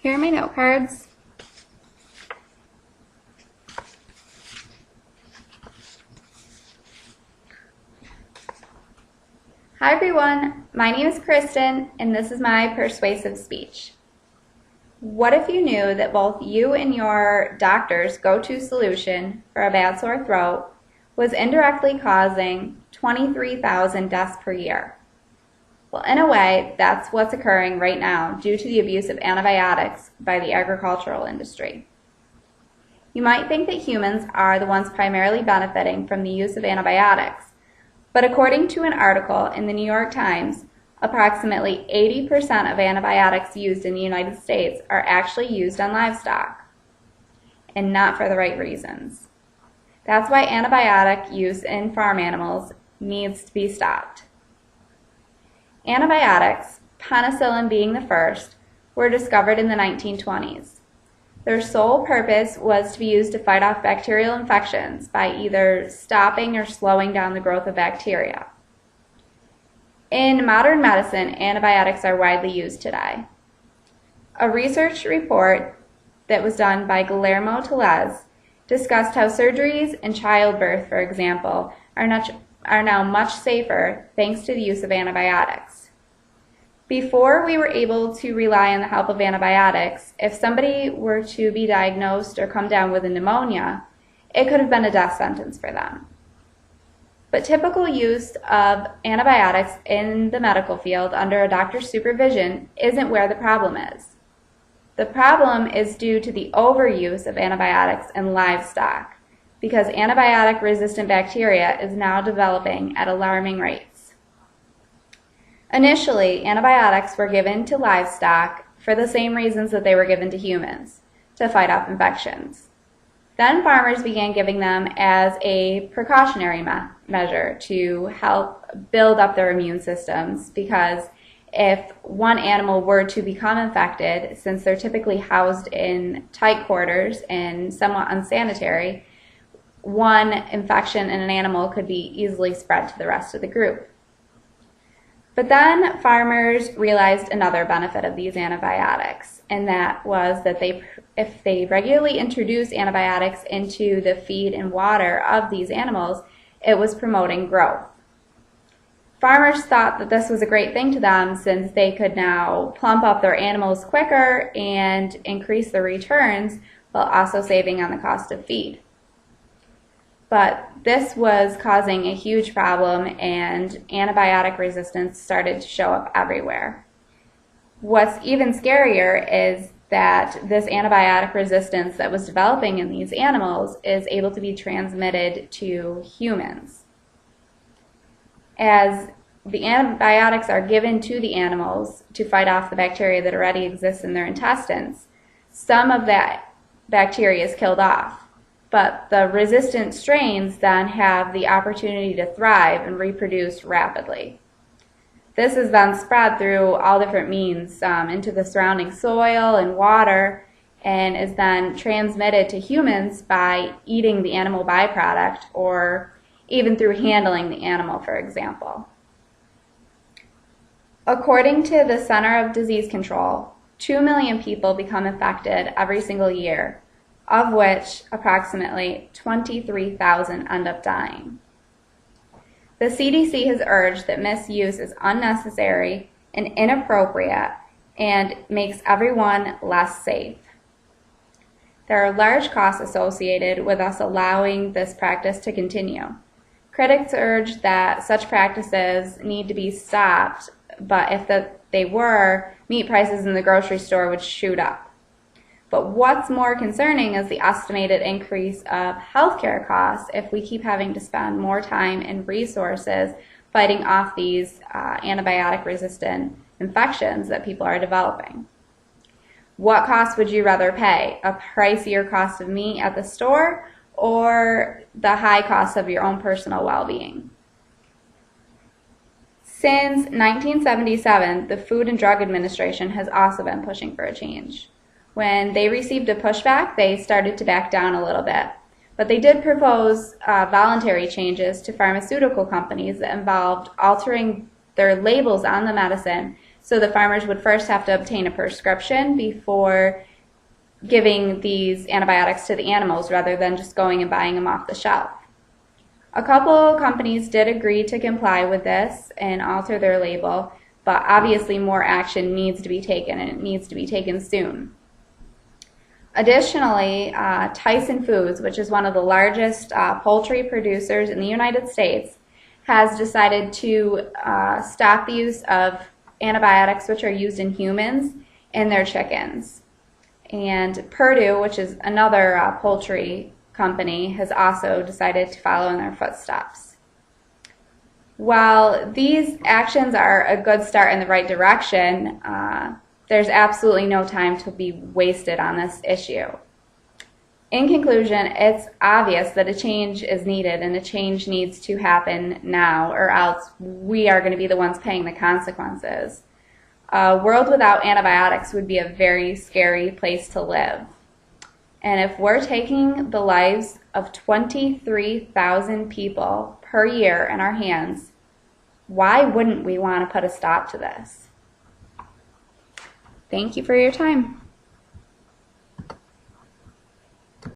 Here are my note cards. Hi everyone, my name is Kristen and this is my persuasive speech. What if you knew that both you and your doctor's go-to solution for a bad sore throat was indirectly causing 23,000 deaths per year? Well, in a way, that's what's occurring right now due to the abuse of antibiotics by the agricultural industry. You might think that humans are the ones primarily benefiting from the use of antibiotics, but according to an article in the New York Times, approximately 80% of antibiotics used in the United States are actually used on livestock, and not for the right reasons. That's why antibiotic use in farm animals needs to be stopped. Antibiotics, penicillin being the first, were discovered in the 1920s. Their sole purpose was to be used to fight off bacterial infections by either stopping or slowing down the growth of bacteria. In modern medicine, antibiotics are widely used today. A research report that was done by Guillermo Tellez discussed how surgeries and childbirth, for example, are now much safer thanks to the use of antibiotics. Before we were able to rely on the help of antibiotics, if somebody were to be diagnosed or come down with a pneumonia, it could have been a death sentence for them. But typical use of antibiotics in the medical field under a doctor's supervision isn't where the problem is. The problem is due to the overuse of antibiotics in livestock, because antibiotic-resistant bacteria is now developing at alarming rates. Initially, antibiotics were given to livestock for the same reasons that they were given to humans, to fight off infections. Then farmers began giving them as a precautionary measure to help build up their immune systems, because if one animal were to become infected, since they're typically housed in tight quarters and somewhat unsanitary, one infection in an animal could be easily spread to the rest of the group. But then farmers realized another benefit of these antibiotics, and that was that if they regularly introduce antibiotics into the feed and water of these animals, it was promoting growth. Farmers thought that this was a great thing to them, since they could now plump up their animals quicker and increase their returns while also saving on the cost of feed. But this was causing a huge problem, and antibiotic resistance started to show up everywhere. What's even scarier is that this antibiotic resistance that was developing in these animals is able to be transmitted to humans. As the antibiotics are given to the animals to fight off the bacteria that already exists in their intestines, some of that bacteria is killed off. But the resistant strains then have the opportunity to thrive and reproduce rapidly. This is then spread through all different means into the surrounding soil and water, and is then transmitted to humans by eating the animal byproduct, or even through handling the animal, for example. According to the Center of Disease Control, 2 million people become infected every single year, of which approximately 23,000 end up dying. The CDC has urged that misuse is unnecessary and inappropriate and makes everyone less safe. There are large costs associated with us allowing this practice to continue. Critics urge that such practices need to be stopped, but if they were, meat prices in the grocery store would shoot up. But what's more concerning is the estimated increase of healthcare costs if we keep having to spend more time and resources fighting off these antibiotic-resistant infections that people are developing. What cost would you rather pay? A pricier cost of meat at the store, or the high cost of your own personal well-being? Since 1977, the Food and Drug Administration has also been pushing for a change. When they received a pushback, they started to back down a little bit. But they did propose voluntary changes to pharmaceutical companies that involved altering their labels on the medicine So the farmers would first have to obtain a prescription before giving these antibiotics to the animals rather than just going and buying them off the shelf. A couple companies did agree to comply with this and alter their label, but obviously more action needs to be taken, and it needs to be taken soon. Additionally, Tyson Foods, which is one of the largest poultry producers in the United States, has decided to stop the use of antibiotics which are used in humans in their chickens. And Purdue, which is another poultry company, has also decided to follow in their footsteps. While these actions are a good start in the right direction, there's absolutely no time to be wasted on this issue. In conclusion, it's obvious that a change is needed, and a change needs to happen now, or else we are going to be the ones paying the consequences. A world without antibiotics would be a very scary place to live. And if we're taking the lives of 23,000 people per year in our hands, why wouldn't we want to put a stop to this? Thank you for your time.